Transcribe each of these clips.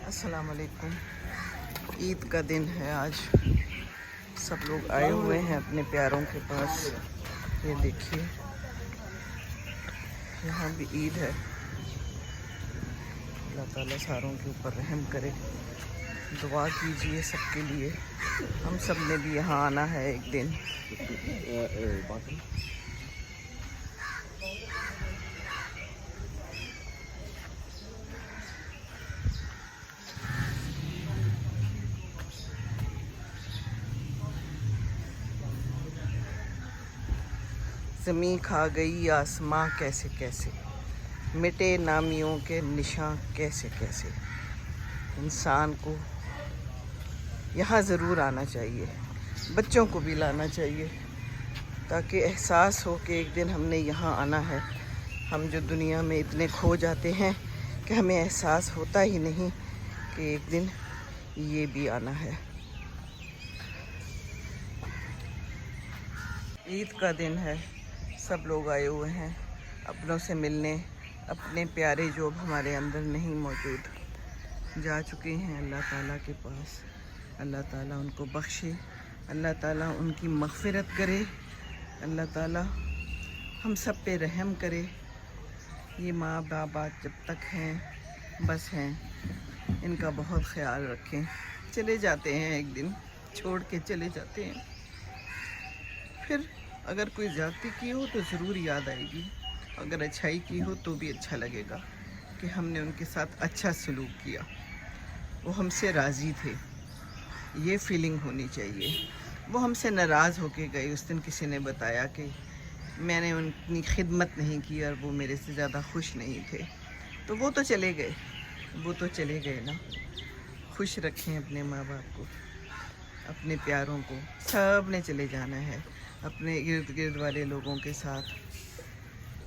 السلام علیکم. عید کا دن ہے آج. سب لوگ آئے ہوئے ہیں اپنے پیاروں کے پاس. یہ دیکھیے یہاں بھی عید ہے. اللہ تعالیٰ ساروں کے اوپر رحم کرے. دعا کیجئے سب کے لیے. ہم سب نے بھی یہاں آنا ہے ایک دن. زمین کھا گئی آسماں کیسے کیسے، مٹے نامیوں کے نشاں کیسے کیسے. انسان کو یہاں ضرور آنا چاہیے، بچوں کو بھی لانا چاہیے، تاکہ احساس ہو کہ ایک دن ہم نے یہاں آنا ہے. ہم جو دنیا میں اتنے کھو جاتے ہیں کہ ہمیں احساس ہوتا ہی نہیں کہ ایک دن یہ بھی آنا ہے. عید کا دن ہے. سب لوگ آئے ہوئے ہیں اپنوں سے ملنے. اپنے پیارے جو ہمارے اندر نہیں موجود جا چکے ہیں اللہ تعالیٰ کے پاس. اللہ تعالیٰ ان کو بخشے. اللہ تعالیٰ ان کی مغفرت کرے. اللہ تعالیٰ ہم سب پہ رحم کرے. یہ ماں باپ جب تک ہیں بس ہیں، ان کا بہت خیال رکھیں. چلے جاتے ہیں ایک دن، چھوڑ کے چلے جاتے ہیں. پھر اگر کوئی زیادتی کی ہو تو ضرور یاد آئے گی، اگر اچھائی کی ہو تو بھی اچھا لگے گا کہ ہم نے ان کے ساتھ اچھا سلوک کیا، وہ ہم سے راضی تھے. یہ فیلنگ ہونی چاہیے. وہ ہم سے ناراض ہو کے گئے. اس دن کسی نے بتایا کہ میں نے ان کی خدمت نہیں کی اور وہ میرے سے زیادہ خوش نہیں تھے. تو وہ تو چلے گئے، وہ تو چلے گئے نا. خوش رکھیں اپنے ماں باپ کو، اپنے پیاروں کو. سب نے چلے جانا ہے. اپنے ارد گرد والے لوگوں کے ساتھ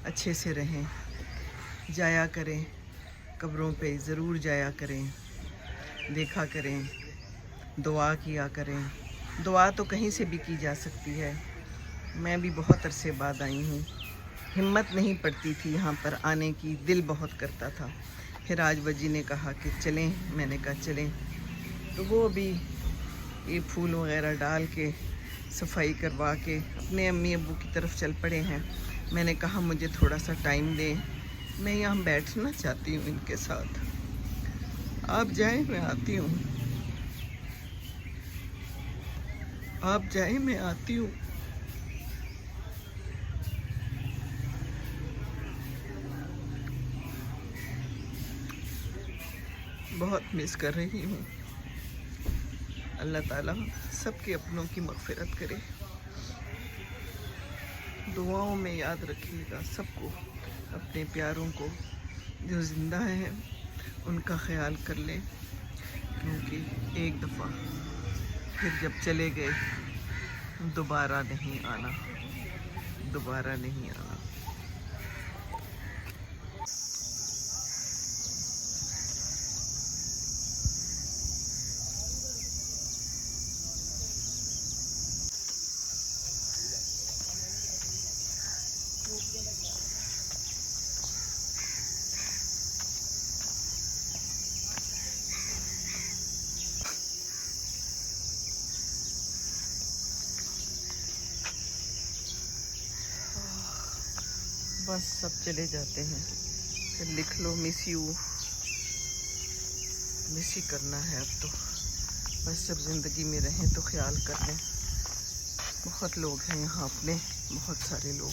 اچھے سے رہیں. جایا کریں قبروں پہ، ضرور جایا کریں، دیکھا کریں، دعا کیا کریں. دعا تو کہیں سے بھی کی جا سکتی ہے. میں بھی بہت عرصے بعد آئی ہوں. ہمت نہیں پڑتی تھی یہاں پر آنے کی، دل بہت کرتا تھا. پھر آج بجی نے کہا کہ چلیں. میں نے کہا چلیں. تو وہ بھی یہ پھول وغیرہ ڈال کے صفائی کروا کے اپنے امی ابو کی طرف چل پڑے ہیں. میں نے کہا مجھے تھوڑا سا ٹائم دیں، میں یہاں بیٹھنا چاہتی ہوں ان کے ساتھ. آپ جائیں میں آتی ہوں، آپ جائیں میں آتی ہوں. بہت مس کر رہی ہوں. اللہ تعالیٰ سب کے اپنوں کی مغفرت کرے. دعاؤں میں یاد رکھیے گا سب کو، اپنے پیاروں کو جو زندہ ہیں ان کا خیال کر لیں، کیونکہ ایک دفعہ پھر جب چلے گئے دوبارہ نہیں آنا، دوبارہ نہیں آنا. بس سب چلے جاتے ہیں. پھر لکھ لو مس یو. مس ہی کرنا ہے اب تو. بس جب زندگی میں رہیں تو خیال کر لیں. بہت لوگ ہیں یہاں اپنے، بہت سارے لوگ.